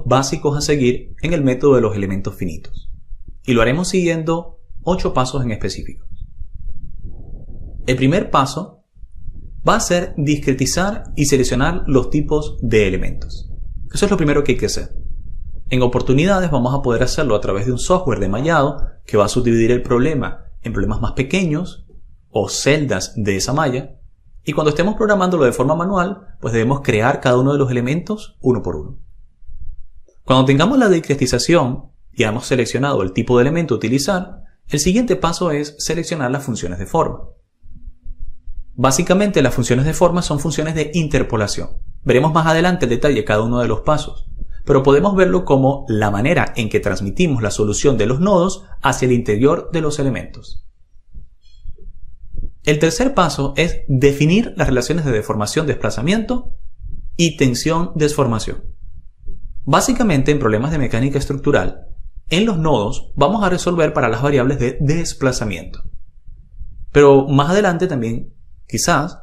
básicos a seguir en el método de los elementos finitos. Y lo haremos siguiendo 8 pasos en específico. El primer paso va a ser discretizar y seleccionar los tipos de elementos. Eso es lo primero que hay que hacer. En oportunidades vamos a poder hacerlo a través de un software de mallado que va a subdividir el problema en problemas más pequeños o celdas de esa malla. Y cuando estemos programándolo de forma manual, pues debemos crear cada uno de los elementos uno por uno. Cuando tengamos la discretización y hayamos seleccionado el tipo de elemento a utilizar, el siguiente paso es seleccionar las funciones de forma. Básicamente las funciones de forma son funciones de interpolación. Veremos más adelante en detalle cada uno de los pasos, pero podemos verlo como la manera en que transmitimos la solución de los nodos hacia el interior de los elementos. El tercer paso es definir las relaciones de deformación-desplazamiento y tensión-desformación. Básicamente en problemas de mecánica estructural, en los nodos vamos a resolver para las variables de desplazamiento. Pero más adelante también, quizás,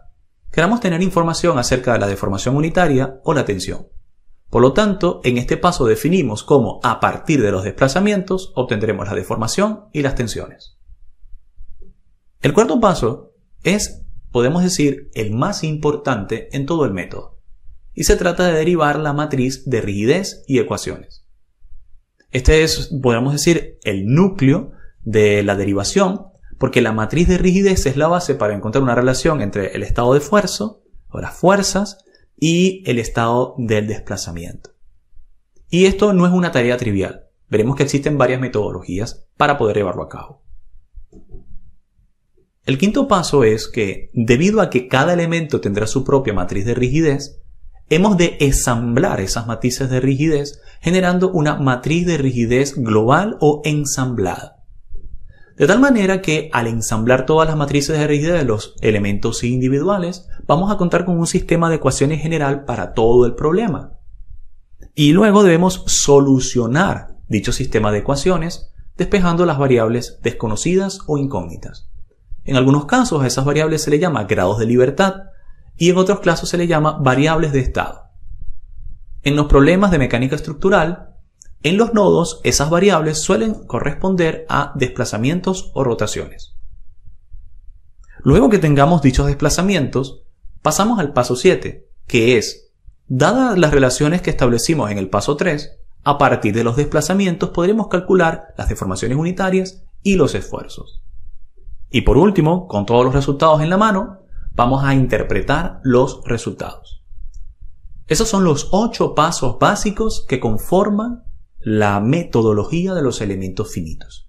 queramos tener información acerca de la deformación unitaria o la tensión. Por lo tanto, en este paso definimos cómo a partir de los desplazamientos obtendremos la deformación y las tensiones. El cuarto paso es, podemos decir, el más importante en todo el método, y se trata de derivar la matriz de rigidez y ecuaciones. Este es, podríamos decir, el núcleo de la derivación, porque la matriz de rigidez es la base para encontrar una relación entre el estado de esfuerzo, o las fuerzas, y el estado del desplazamiento. Y esto no es una tarea trivial. Veremos que existen varias metodologías para poder llevarlo a cabo. El quinto paso es que, debido a que cada elemento tendrá su propia matriz de rigidez, hemos de ensamblar esas matrices de rigidez generando una matriz de rigidez global o ensamblada. De tal manera que al ensamblar todas las matrices de rigidez de los elementos individuales, vamos a contar con un sistema de ecuaciones general para todo el problema. Y luego debemos solucionar dicho sistema de ecuaciones despejando las variables desconocidas o incógnitas. En algunos casos a esas variables se le llama grados de libertad y en otros casos se le llama variables de estado. En los problemas de mecánica estructural, en los nodos esas variables suelen corresponder a desplazamientos o rotaciones. Luego que tengamos dichos desplazamientos, pasamos al paso 7, que es, dadas las relaciones que establecimos en el paso 3, a partir de los desplazamientos podremos calcular las deformaciones unitarias y los esfuerzos. Y por último, con todos los resultados en la mano, vamos a interpretar los resultados. Esos son los 8 pasos básicos que conforman la metodología de los elementos finitos.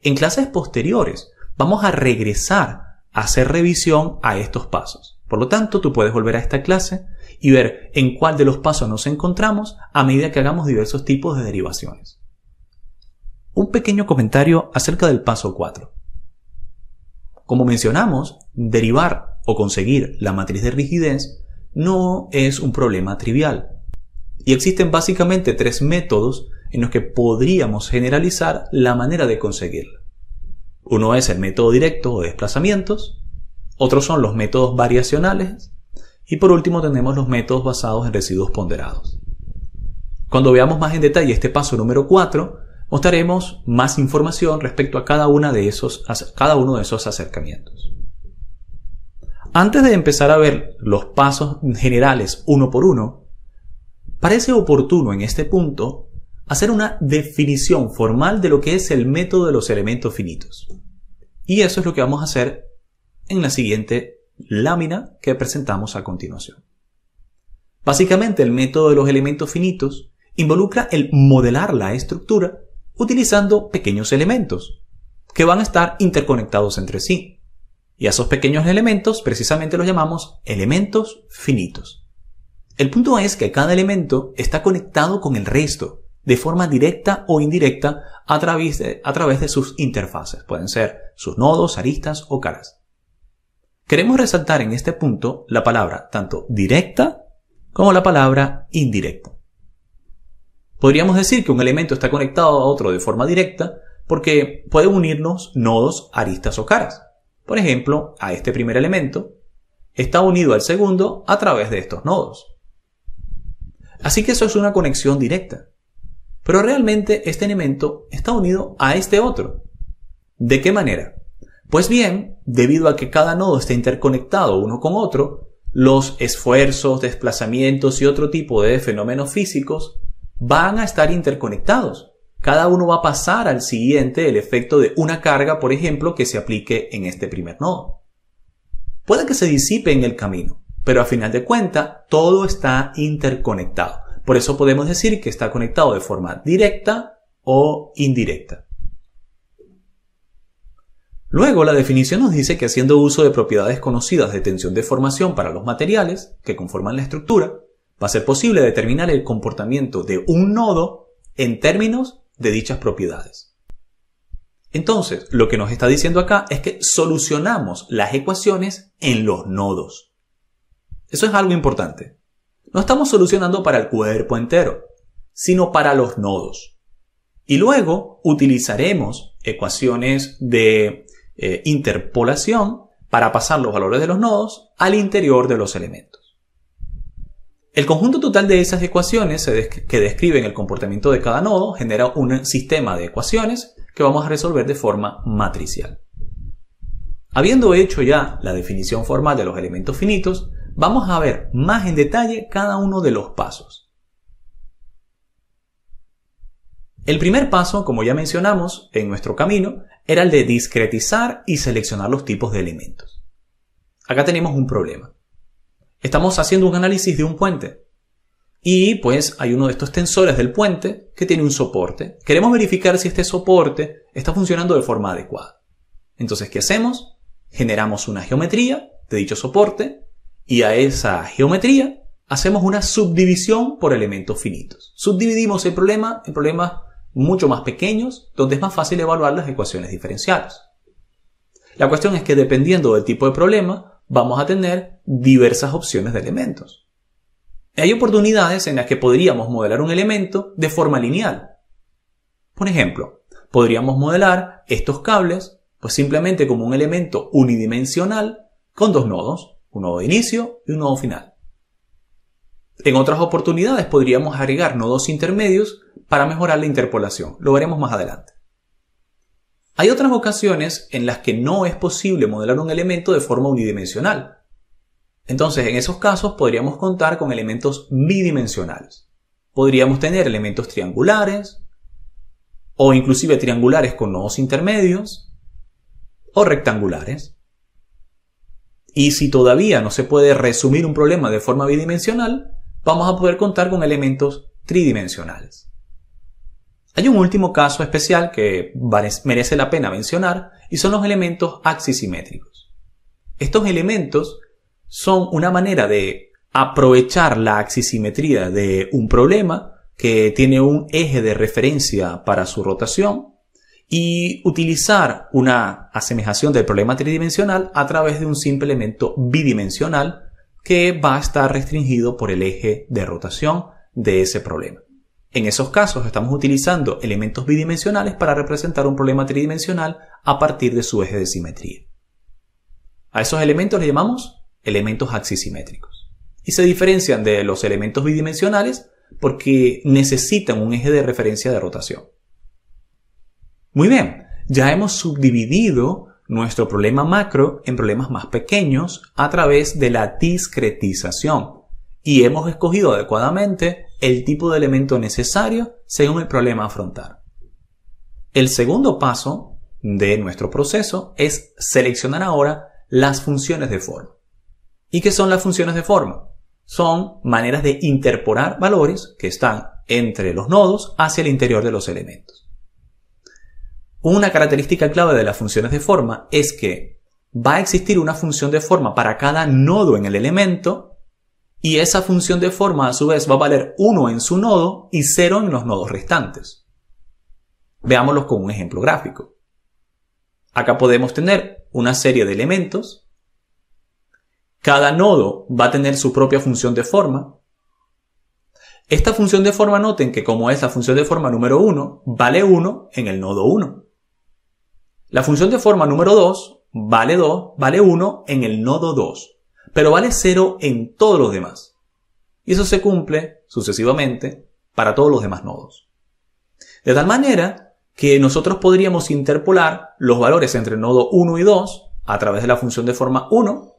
En clases posteriores vamos a regresar a hacer revisión a estos pasos. Por lo tanto, tú puedes volver a esta clase y ver en cuál de los pasos nos encontramos a medida que hagamos diversos tipos de derivaciones. Un pequeño comentario acerca del paso 4. Como mencionamos, derivar o conseguir la matriz de rigidez no es un problema trivial. Y existen básicamente 3 métodos en los que podríamos generalizar la manera de conseguirla. Uno es el método directo o desplazamientos, otros son los métodos variacionales y por último tenemos los métodos basados en residuos ponderados. Cuando veamos más en detalle este paso número 4, mostraremos más información respecto a cada uno de esos acercamientos. Antes de empezar a ver los pasos generales uno por uno, parece oportuno en este punto hacer una definición formal de lo que es el método de los elementos finitos. Y eso es lo que vamos a hacer en la siguiente lámina que presentamos a continuación. Básicamente el método de los elementos finitos involucra el modelar la estructura utilizando pequeños elementos que van a estar interconectados entre sí. Y a esos pequeños elementos precisamente los llamamos elementos finitos. El punto es que cada elemento está conectado con el resto de forma directa o indirecta a través de sus interfaces. Pueden ser sus nodos, aristas o caras. Queremos resaltar en este punto la palabra tanto directa como la palabra indirecta. Podríamos decir que un elemento está conectado a otro de forma directa porque puede unirnos nodos, aristas o caras. Por ejemplo, a este primer elemento está unido al segundo a través de estos nodos. Así que eso es una conexión directa. Pero realmente este elemento está unido a este otro. ¿De qué manera? Pues bien, debido a que cada nodo está interconectado uno con otro, los esfuerzos, desplazamientos y otro tipo de fenómenos físicos van a estar interconectados. Cada uno va a pasar al siguiente el efecto de una carga, por ejemplo, que se aplique en este primer nodo. Puede que se disipe en el camino, pero a final de cuentas todo está interconectado. Por eso podemos decir que está conectado de forma directa o indirecta. Luego, la definición nos dice que haciendo uso de propiedades conocidas de tensión de formación para los materiales que conforman la estructura, va a ser posible determinar el comportamiento de un nodo en términos de dichas propiedades. Entonces, lo que nos está diciendo acá es que solucionamos las ecuaciones en los nodos. Eso es algo importante. No estamos solucionando para el cuerpo entero, sino para los nodos. Y luego utilizaremos ecuaciones de interpolación para pasar los valores de los nodos al interior de los elementos. El conjunto total de esas ecuaciones que describen el comportamiento de cada nodo genera un sistema de ecuaciones que vamos a resolver de forma matricial. Habiendo hecho ya la definición formal de los elementos finitos, vamos a ver más en detalle cada uno de los pasos. El primer paso, como ya mencionamos en nuestro camino, era el de discretizar y seleccionar los tipos de elementos. Acá tenemos un problema. Estamos haciendo un análisis de un puente y pues hay uno de estos tensores del puente que tiene un soporte. Queremos verificar si este soporte está funcionando de forma adecuada. Entonces, ¿qué hacemos? Generamos una geometría de dicho soporte y a esa geometría hacemos una subdivisión por elementos finitos. Subdividimos el problema en problemas mucho más pequeños, donde es más fácil evaluar las ecuaciones diferenciales. La cuestión es que dependiendo del tipo de problema, vamos a tener diversas opciones de elementos. Hay oportunidades en las que podríamos modelar un elemento de forma lineal. Por ejemplo, podríamos modelar estos cables pues simplemente como un elemento unidimensional con dos nodos, un nodo de inicio y un nodo final. En otras oportunidades podríamos agregar nodos intermedios para mejorar la interpolación. Lo veremos más adelante. Hay otras ocasiones en las que no es posible modelar un elemento de forma unidimensional. Entonces, en esos casos podríamos contar con elementos bidimensionales. Podríamos tener elementos triangulares, o inclusive triangulares con nodos intermedios, o rectangulares. Y si todavía no se puede resumir un problema de forma bidimensional, vamos a poder contar con elementos tridimensionales. Hay un último caso especial que merece la pena mencionar y son los elementos axisimétricos. Estos elementos son una manera de aprovechar la axisimetría de un problema que tiene un eje de referencia para su rotación y utilizar una asemejación del problema tridimensional a través de un simple elemento bidimensional que va a estar restringido por el eje de rotación de ese problema. En esos casos estamos utilizando elementos bidimensionales para representar un problema tridimensional a partir de su eje de simetría. A esos elementos les llamamos elementos axisimétricos. Y se diferencian de los elementos bidimensionales porque necesitan un eje de referencia de rotación. Muy bien, ya hemos subdividido nuestro problema macro en problemas más pequeños a través de la discretización y hemos escogido adecuadamente el tipo de elemento necesario según el problema a afrontar. El segundo paso de nuestro proceso es seleccionar ahora las funciones de forma. ¿Y qué son las funciones de forma? Son maneras de interpolar valores que están entre los nodos hacia el interior de los elementos. Una característica clave de las funciones de forma es que va a existir una función de forma para cada nodo en el elemento y esa función de forma a su vez va a valer 1 en su nodo y 0 en los nodos restantes. Veámoslos con un ejemplo gráfico. Acá podemos tener una serie de elementos. Cada nodo va a tener su propia función de forma. Esta función de forma, noten que como es la función de forma número 1, vale 1 en el nodo 1. La función de forma número 2 vale 1 en el nodo 2, pero vale 0 en todos los demás. y eso se cumple sucesivamente para todos los demás nodos. De tal manera que nosotros podríamos interpolar los valores entre el nodo 1 y 2 a través de la función de forma 1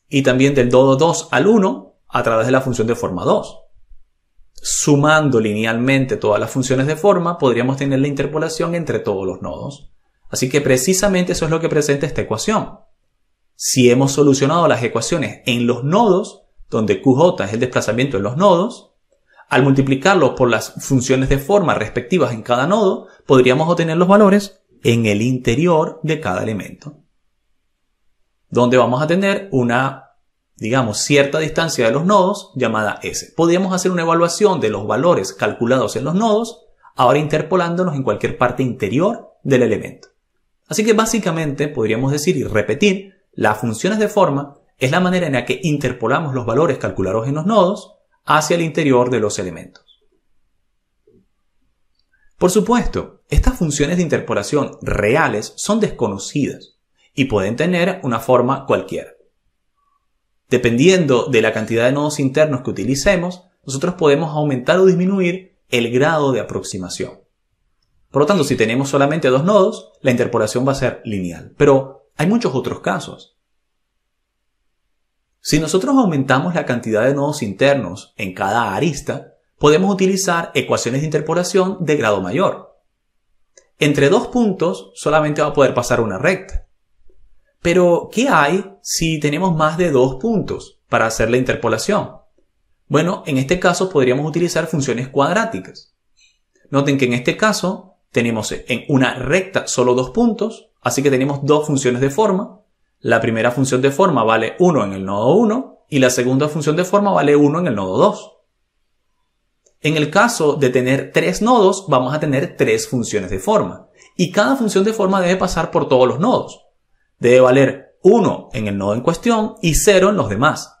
y también del nodo 2 al 1 a través de la función de forma 2. Sumando linealmente todas las funciones de forma, podríamos tener la interpolación entre todos los nodos. Así que precisamente eso es lo que presenta esta ecuación. Si hemos solucionado las ecuaciones en los nodos, donde QJ es el desplazamiento en los nodos, al multiplicarlo por las funciones de forma respectivas en cada nodo, podríamos obtener los valores en el interior de cada elemento, donde vamos a tener una, digamos, cierta distancia de los nodos llamada S. Podríamos hacer una evaluación de los valores calculados en los nodos, ahora interpolándolos en cualquier parte interior del elemento. Así que básicamente podríamos decir y repetir, las funciones de forma es la manera en la que interpolamos los valores calculados en los nodos hacia el interior de los elementos. Por supuesto, estas funciones de interpolación reales son desconocidas y pueden tener una forma cualquiera. Dependiendo de la cantidad de nodos internos que utilicemos, nosotros podemos aumentar o disminuir el grado de aproximación. Por lo tanto, si tenemos solamente dos nodos, la interpolación va a ser lineal. Pero hay muchos otros casos. Si nosotros aumentamos la cantidad de nodos internos en cada arista, podemos utilizar ecuaciones de interpolación de grado mayor. Entre dos puntos solamente va a poder pasar una recta. Pero, ¿qué hay si tenemos más de dos puntos para hacer la interpolación? Bueno, en este caso podríamos utilizar funciones cuadráticas. Noten que en este caso tenemos en una recta solo dos puntos, así que tenemos dos funciones de forma. La primera función de forma vale 1 en el nodo 1 y la segunda función de forma vale 1 en el nodo 2. En el caso de tener tres nodos, vamos a tener tres funciones de forma y cada función de forma debe pasar por todos los nodos. Debe valer 1 en el nodo en cuestión y 0 en los demás.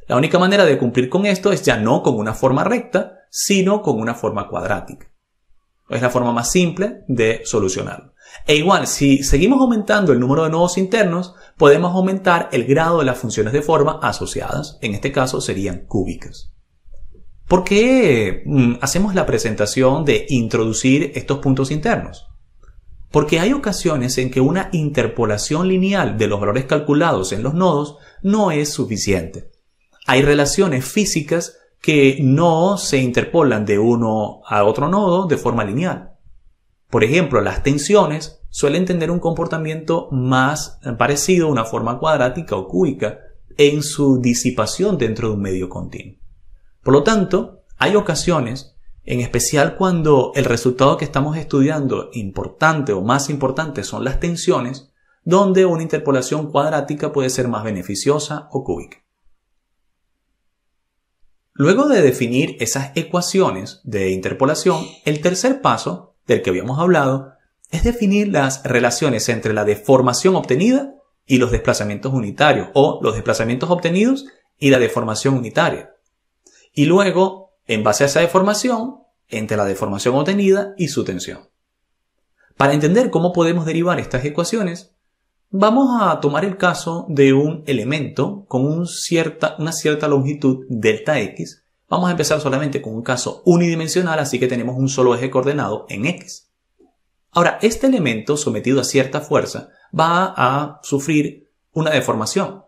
La única manera de cumplir con esto es ya no con una forma recta, sino con una forma cuadrática. Es la forma más simple de solucionarlo. E igual, si seguimos aumentando el número de nodos internos, podemos aumentar el grado de las funciones de forma asociadas. En este caso serían cúbicas. ¿Por qué hacemos la presentación de introducir estos puntos internos? Porque hay ocasiones en que una interpolación lineal de los valores calculados en los nodos no es suficiente. Hay relaciones físicas que no se interpolan de uno a otro nodo de forma lineal. Por ejemplo, las tensiones suelen tener un comportamiento más parecido a una forma cuadrática o cúbica en su disipación dentro de un medio continuo. Por lo tanto, hay ocasiones, en especial cuando el resultado que estamos estudiando importante o más importante son las tensiones, donde una interpolación cuadrática puede ser más beneficiosa o cúbica. Luego de definir esas ecuaciones de interpolación, el tercer paso, del que habíamos hablado, es definir las relaciones entre la deformación obtenida y los desplazamientos unitarios, o los desplazamientos obtenidos y la deformación unitaria. Y luego, en base a esa deformación, entre la deformación obtenida y su tensión. Para entender cómo podemos derivar estas ecuaciones, vamos a tomar el caso de un elemento con una cierta longitud delta x. Vamos a empezar solamente con un caso unidimensional, así que tenemos un solo eje coordenado en x. Ahora, este elemento sometido a cierta fuerza va a sufrir una deformación.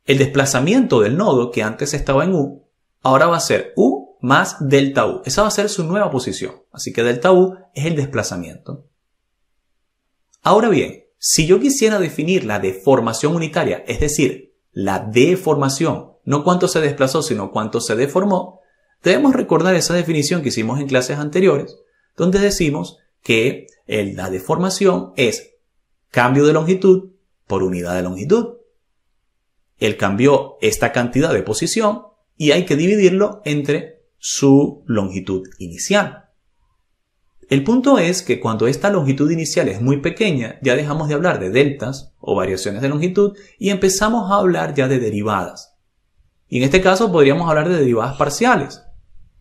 El desplazamiento del nodo, que antes estaba en u, ahora va a ser u más delta u. Esa va a ser su nueva posición. Así que delta u es el desplazamiento. Ahora bien, si yo quisiera definir la deformación unitaria, es decir, la deformación, no cuánto se desplazó, sino cuánto se deformó, debemos recordar esa definición que hicimos en clases anteriores, donde decimos que la deformación es cambio de longitud por unidad de longitud. Él cambió esta cantidad de posición y hay que dividirlo entre su longitud inicial. El punto es que cuando esta longitud inicial es muy pequeña, ya dejamos de hablar de deltas o variaciones de longitud y empezamos a hablar ya de derivadas. Y en este caso podríamos hablar de derivadas parciales.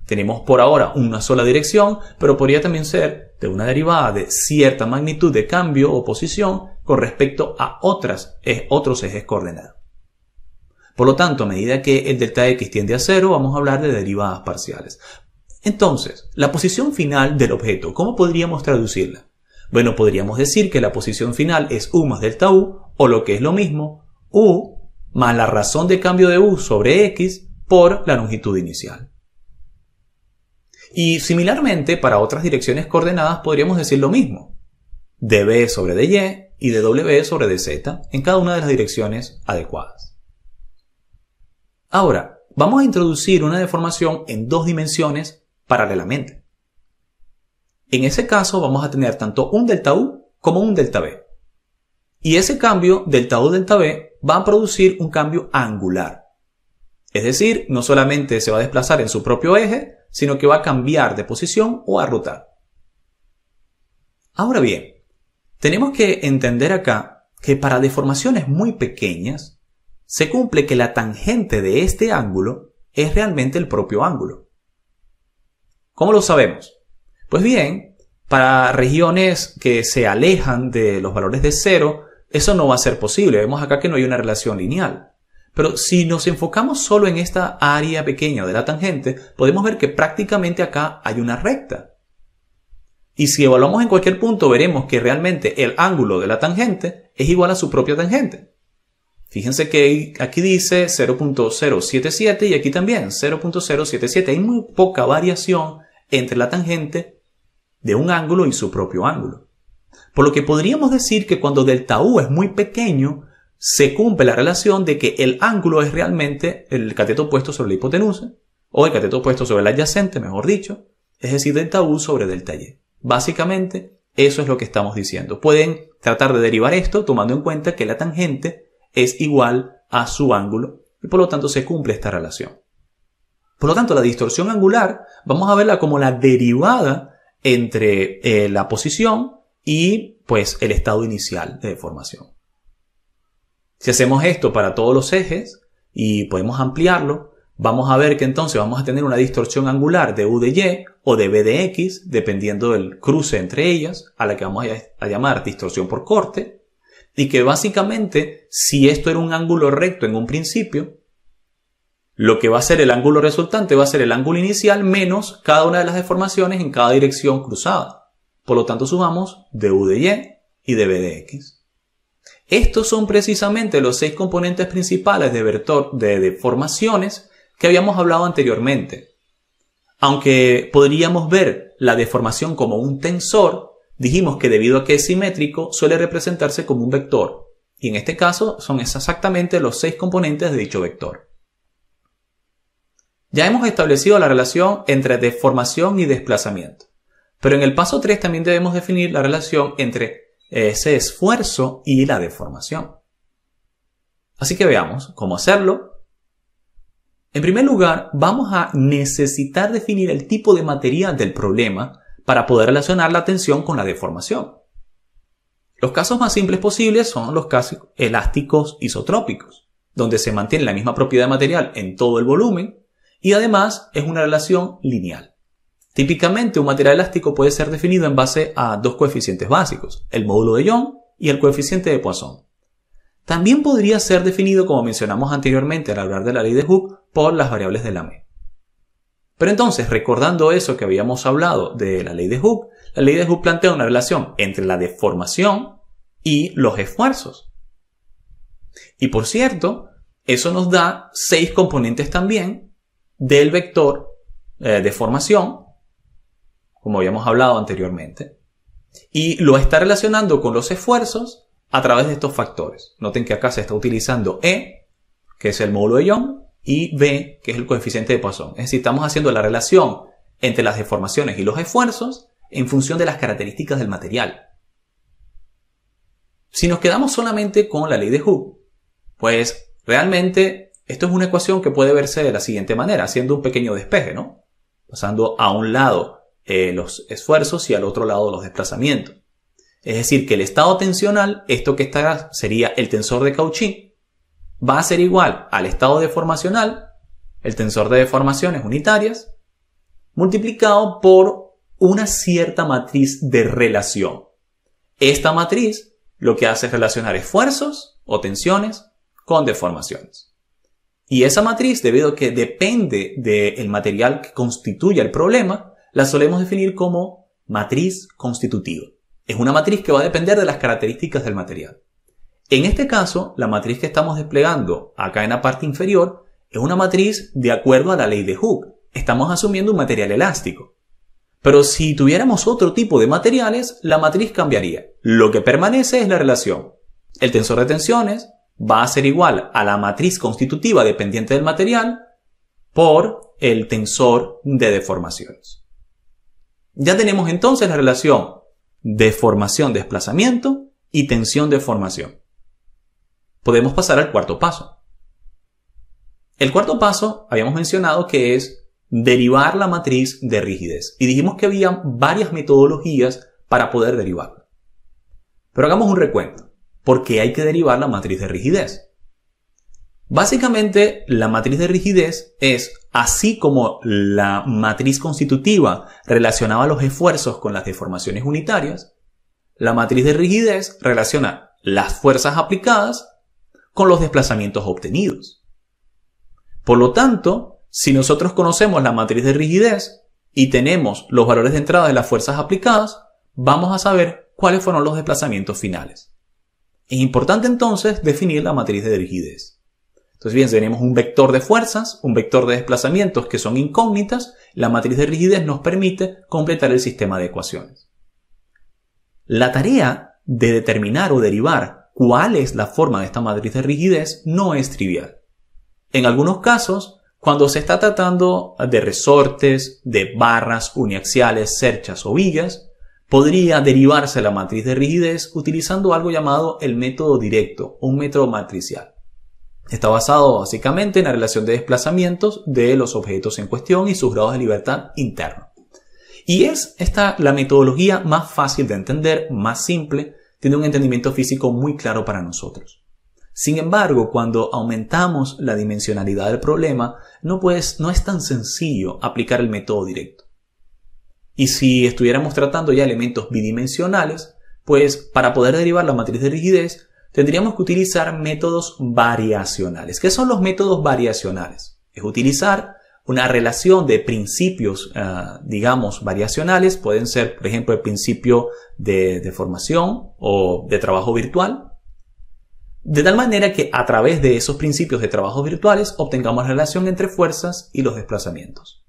Tenemos por ahora una sola dirección, pero podría también ser de una derivada de cierta magnitud de cambio o posición con respecto a otros ejes coordenados. Por lo tanto, a medida que el delta X tiende a 0, vamos a hablar de derivadas parciales. Entonces, la posición final del objeto, ¿cómo podríamos traducirla? Bueno, podríamos decir que la posición final es U más delta U, o lo que es lo mismo, U más la razón de cambio de U sobre X por la longitud inicial. Y similarmente, para otras direcciones coordenadas podríamos decir lo mismo. dB sobre dy y dW sobre dz en cada una de las direcciones adecuadas. Ahora, vamos a introducir una deformación en dos dimensiones paralelamente. En ese caso vamos a tener tanto un delta U como un delta V. Y ese cambio delta U delta V va a producir un cambio angular. Es decir, no solamente se va a desplazar en su propio eje, sino que va a cambiar de posición o a rotar. Ahora bien, tenemos que entender acá que para deformaciones muy pequeñas se cumple que la tangente de este ángulo es realmente el propio ángulo. ¿Cómo lo sabemos? Pues bien, para regiones que se alejan de los valores de 0, eso no va a ser posible. Vemos acá que no hay una relación lineal. Pero si nos enfocamos solo en esta área pequeña de la tangente, podemos ver que prácticamente acá hay una recta. Y si evaluamos en cualquier punto, veremos que realmente el ángulo de la tangente es igual a su propia tangente. Fíjense que aquí dice 0.077 y aquí también 0.077. Hay muy poca variación entre la tangente de un ángulo y su propio ángulo. Por lo que podríamos decir que cuando delta U es muy pequeño, se cumple la relación de que el ángulo es realmente el cateto opuesto sobre la hipotenusa, o el cateto opuesto sobre el adyacente, mejor dicho, es decir, delta U sobre delta Y. Básicamente, eso es lo que estamos diciendo. Pueden tratar de derivar esto tomando en cuenta que la tangente es igual a su ángulo y por lo tanto se cumple esta relación. Por lo tanto, la distorsión angular vamos a verla como la derivada entre la posición y pues el estado inicial de deformación. Si hacemos esto para todos los ejes y podemos ampliarlo, vamos a ver que entonces vamos a tener una distorsión angular de U de Y o de B de X, dependiendo del cruce entre ellas, a la que vamos a llamar distorsión por corte, y que básicamente, si esto era un ángulo recto en un principio, lo que va a ser el ángulo resultante va a ser el ángulo inicial menos cada una de las deformaciones en cada dirección cruzada. Por lo tanto, sumamos de U de Y y de B de X. Estos son precisamente los 6 componentes principales de vector de deformaciones que habíamos hablado anteriormente. Aunque podríamos ver la deformación como un tensor, dijimos que debido a que es simétrico suele representarse como un vector. Y en este caso son exactamente los 6 componentes de dicho vector. Ya hemos establecido la relación entre deformación y desplazamiento. Pero en el paso 3 también debemos definir la relación entre ese esfuerzo y la deformación. Así que veamos cómo hacerlo. En primer lugar, vamos a necesitar definir el tipo de material del problema para poder relacionar la tensión con la deformación. Los casos más simples posibles son los casos elásticos isotrópicos, donde se mantiene la misma propiedad de material en todo el volumen y además es una relación lineal. Típicamente un material elástico puede ser definido en base a dos coeficientes básicos, el módulo de Young y el coeficiente de Poisson. También podría ser definido, como mencionamos anteriormente al hablar de la ley de Hooke, por las variables de Lamé. Pero entonces, recordando eso que habíamos hablado de la ley de Hooke, la ley de Hooke plantea una relación entre la deformación y los esfuerzos. Y por cierto, eso nos da 6 componentes también del vector deformación, como habíamos hablado anteriormente, y lo está relacionando con los esfuerzos a través de estos factores. Noten que acá se está utilizando E, que es el módulo de Young, y B, que es el coeficiente de Poisson. Es decir, estamos haciendo la relación entre las deformaciones y los esfuerzos en función de las características del material. Si nos quedamos solamente con la ley de Hooke, pues realmente esto es una ecuación que puede verse de la siguiente manera, haciendo un pequeño despeje, ¿no? Pasando a un lado los esfuerzos y al otro lado los desplazamientos. Es decir, que el estado tensional, esto que está sería el tensor de Cauchy, va a ser igual al estado deformacional, el tensor de deformaciones unitarias, multiplicado por una cierta matriz de relación. Esta matriz lo que hace es relacionar esfuerzos o tensiones con deformaciones. Y esa matriz, debido a que depende del material que constituye el problema, la solemos definir como matriz constitutiva. Es una matriz que va a depender de las características del material. En este caso, la matriz que estamos desplegando acá en la parte inferior es una matriz de acuerdo a la ley de Hooke. Estamos asumiendo un material elástico. Pero si tuviéramos otro tipo de materiales, la matriz cambiaría. Lo que permanece es la relación. El tensor de tensiones va a ser igual a la matriz constitutiva dependiente del material por el tensor de deformaciones. Ya tenemos entonces la relación deformación-desplazamiento y tensión-deformación. Podemos pasar al cuarto paso. El cuarto paso habíamos mencionado que es derivar la matriz de rigidez. Y dijimos que había varias metodologías para poder derivarla. Pero hagamos un recuento. ¿Por qué hay que derivar la matriz de rigidez? Básicamente, la matriz de rigidez es, así como la matriz constitutiva relacionaba los esfuerzos con las deformaciones unitarias, la matriz de rigidez relaciona las fuerzas aplicadas con los desplazamientos obtenidos. Por lo tanto, si nosotros conocemos la matriz de rigidez y tenemos los valores de entrada de las fuerzas aplicadas, vamos a saber cuáles fueron los desplazamientos finales. Es importante entonces definir la matriz de rigidez. Entonces bien, tenemos un vector de fuerzas, un vector de desplazamientos que son incógnitas. La matriz de rigidez nos permite completar el sistema de ecuaciones. La tarea de determinar o derivar cuál es la forma de esta matriz de rigidez no es trivial. En algunos casos, cuando se está tratando de resortes, de barras uniaxiales, cerchas o vigas, podría derivarse la matriz de rigidez utilizando algo llamado el método directo o un método matricial. Está basado básicamente en la relación de desplazamientos de los objetos en cuestión y sus grados de libertad internos. Y es esta la metodología más fácil de entender, más simple, tiene un entendimiento físico muy claro para nosotros. Sin embargo, cuando aumentamos la dimensionalidad del problema, no es tan sencillo aplicar el método directo. Y si estuviéramos tratando ya elementos bidimensionales, pues para poder derivar la matriz de rigidez, tendríamos que utilizar métodos variacionales. ¿Qué son los métodos variacionales? Es utilizar una relación de principios, digamos, variacionales. Pueden ser, por ejemplo, el principio de deformación o de trabajo virtual. De tal manera que a través de esos principios de trabajo virtuales obtengamos la relación entre fuerzas y los desplazamientos.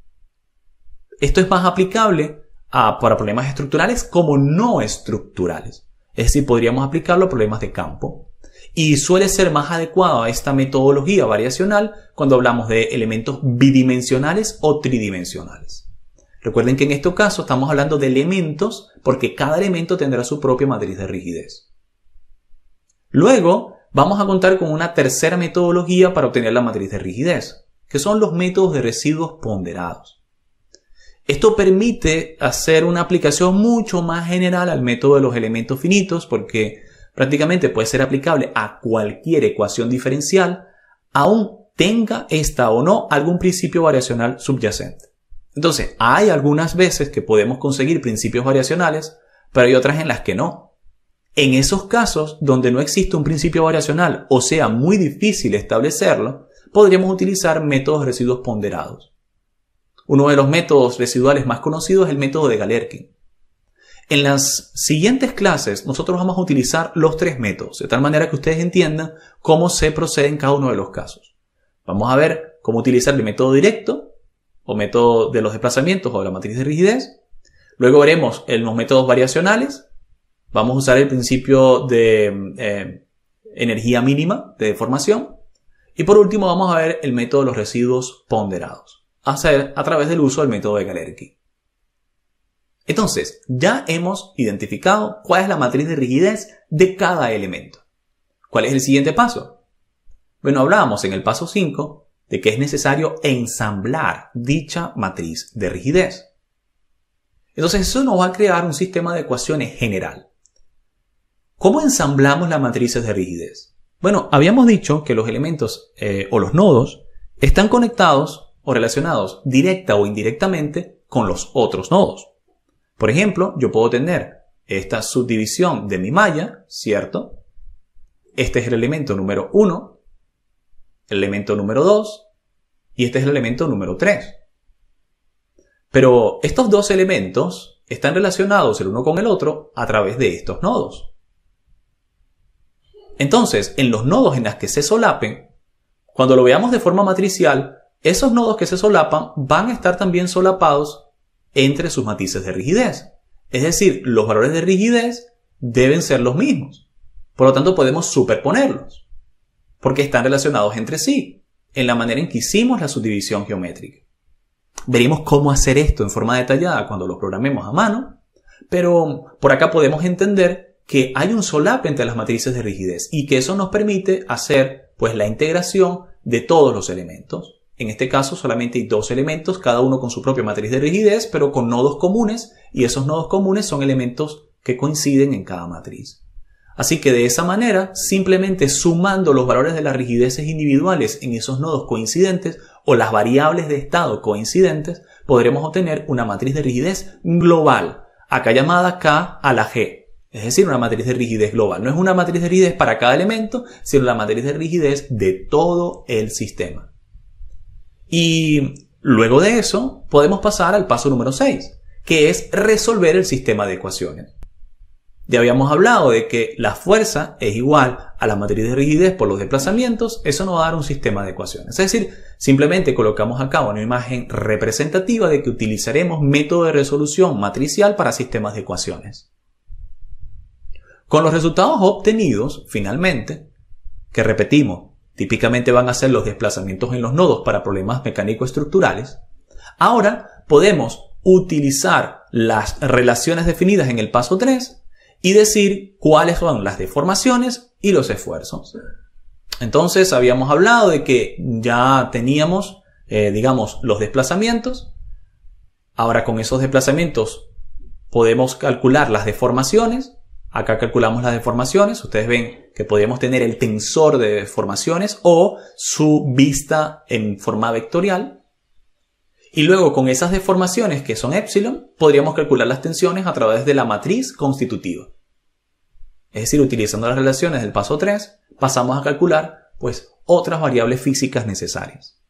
Esto es más aplicable para problemas estructurales como no estructurales. Es decir, podríamos aplicarlo a problemas de campo. Y suele ser más adecuado a esta metodología variacional cuando hablamos de elementos bidimensionales o tridimensionales. Recuerden que en este caso estamos hablando de elementos porque cada elemento tendrá su propia matriz de rigidez. Luego vamos a contar con una tercera metodología para obtener la matriz de rigidez, que son los métodos de residuos ponderados. Esto permite hacer una aplicación mucho más general al método de los elementos finitos porque prácticamente puede ser aplicable a cualquier ecuación diferencial, aun tenga esta o no algún principio variacional subyacente. Entonces, hay algunas veces que podemos conseguir principios variacionales, pero hay otras en las que no. En esos casos donde no existe un principio variacional o sea muy difícil establecerlo, podríamos utilizar métodos de residuos ponderados. Uno de los métodos residuales más conocidos es el método de Galerkin. En las siguientes clases nosotros vamos a utilizar los tres métodos, de tal manera que ustedes entiendan cómo se procede en cada uno de los casos. Vamos a ver cómo utilizar el método directo o método de los desplazamientos o la matriz de rigidez. Luego veremos los métodos variacionales. Vamos a usar el principio de energía mínima de deformación. Y por último vamos a ver el método de los residuos ponderados, a través del uso del método de Galerkin. Entonces, ya hemos identificado cuál es la matriz de rigidez de cada elemento. ¿Cuál es el siguiente paso? Bueno, hablábamos en el paso 5 de que es necesario ensamblar dicha matriz de rigidez. Entonces, eso nos va a crear un sistema de ecuaciones general. ¿Cómo ensamblamos las matrices de rigidez? Bueno, habíamos dicho que los elementos o los nodos están conectados o relacionados directa o indirectamente con los otros nodos. Por ejemplo, yo puedo tener esta subdivisión de mi malla, ¿cierto? Este es el elemento número 1. el elemento número 2 y este es el elemento número 3. Pero estos dos elementos están relacionados el uno con el otro a través de estos nodos. Entonces, en los nodos en los que se solapen, cuando lo veamos de forma matricial, esos nodos que se solapan van a estar también solapados entre sus matices de rigidez. Es decir, los valores de rigidez deben ser los mismos. Por lo tanto, podemos superponerlos, porque están relacionados entre sí, en la manera en que hicimos la subdivisión geométrica. Veremos cómo hacer esto en forma detallada cuando lo programemos a mano, pero por acá podemos entender que hay un solape entre las matrices de rigidez y que eso nos permite hacer pues la integración de todos los elementos. En este caso solamente hay dos elementos, cada uno con su propia matriz de rigidez, pero con nodos comunes, y esos nodos comunes son elementos que coinciden en cada matriz. Así que de esa manera, simplemente sumando los valores de las rigideces individuales en esos nodos coincidentes o las variables de estado coincidentes, podremos obtener una matriz de rigidez global, acá llamada K a la G. Es decir, una matriz de rigidez global. No es una matriz de rigidez para cada elemento, sino la matriz de rigidez de todo el sistema. Y luego de eso, podemos pasar al paso número 6, que es resolver el sistema de ecuaciones. Ya habíamos hablado de que la fuerza es igual a la matriz de rigidez por los desplazamientos. Eso nos va a dar un sistema de ecuaciones. Es decir, simplemente colocamos acá una imagen representativa de que utilizaremos método de resolución matricial para sistemas de ecuaciones. Con los resultados obtenidos, finalmente, que repetimos, típicamente van a ser los desplazamientos en los nodos para problemas mecánico-estructurales, ahora podemos utilizar las relaciones definidas en el paso 3 y decir cuáles son las deformaciones y los esfuerzos. Entonces habíamos hablado de que ya teníamos, digamos, los desplazamientos. Ahora con esos desplazamientos podemos calcular las deformaciones. Acá calculamos las deformaciones. Ustedes ven que podríamos tener el tensor de deformaciones o su vista en forma vectorial. Y luego con esas deformaciones que son epsilon, podríamos calcular las tensiones a través de la matriz constitutiva. Es decir, utilizando las relaciones del paso 3, pasamos a calcular pues otras variables físicas necesarias.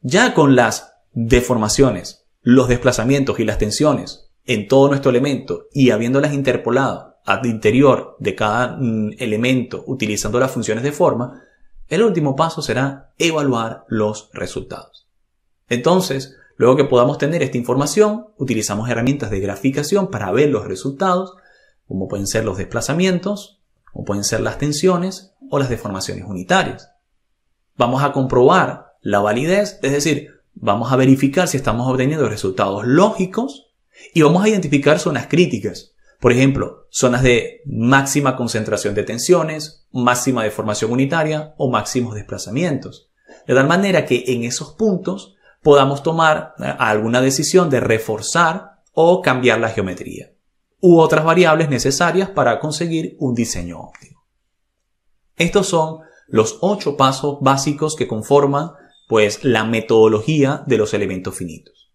Ya con las deformaciones, los desplazamientos y las tensiones en todo nuestro elemento y habiéndolas interpolado al interior de cada elemento utilizando las funciones de forma, el último paso será evaluar los resultados. Entonces, luego que podamos tener esta información, utilizamos herramientas de graficación para ver los resultados, como pueden ser los desplazamientos, como pueden ser las tensiones o las deformaciones unitarias. Vamos a comprobar la validez, es decir, vamos a verificar si estamos obteniendo resultados lógicos y vamos a identificar zonas críticas. Por ejemplo, zonas de máxima concentración de tensiones, máxima deformación unitaria o máximos desplazamientos. De tal manera que en esos puntos podamos tomar alguna decisión de reforzar o cambiar la geometría u otras variables necesarias para conseguir un diseño óptimo. Estos son los 8 pasos básicos que conforman pues la metodología de los elementos finitos.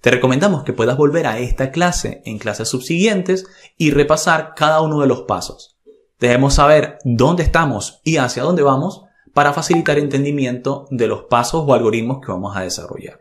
Te recomendamos que puedas volver a esta clase en clases subsiguientes y repasar cada uno de los pasos. Debemos saber dónde estamos y hacia dónde vamos para facilitar el entendimiento de los pasos o algoritmos que vamos a desarrollar.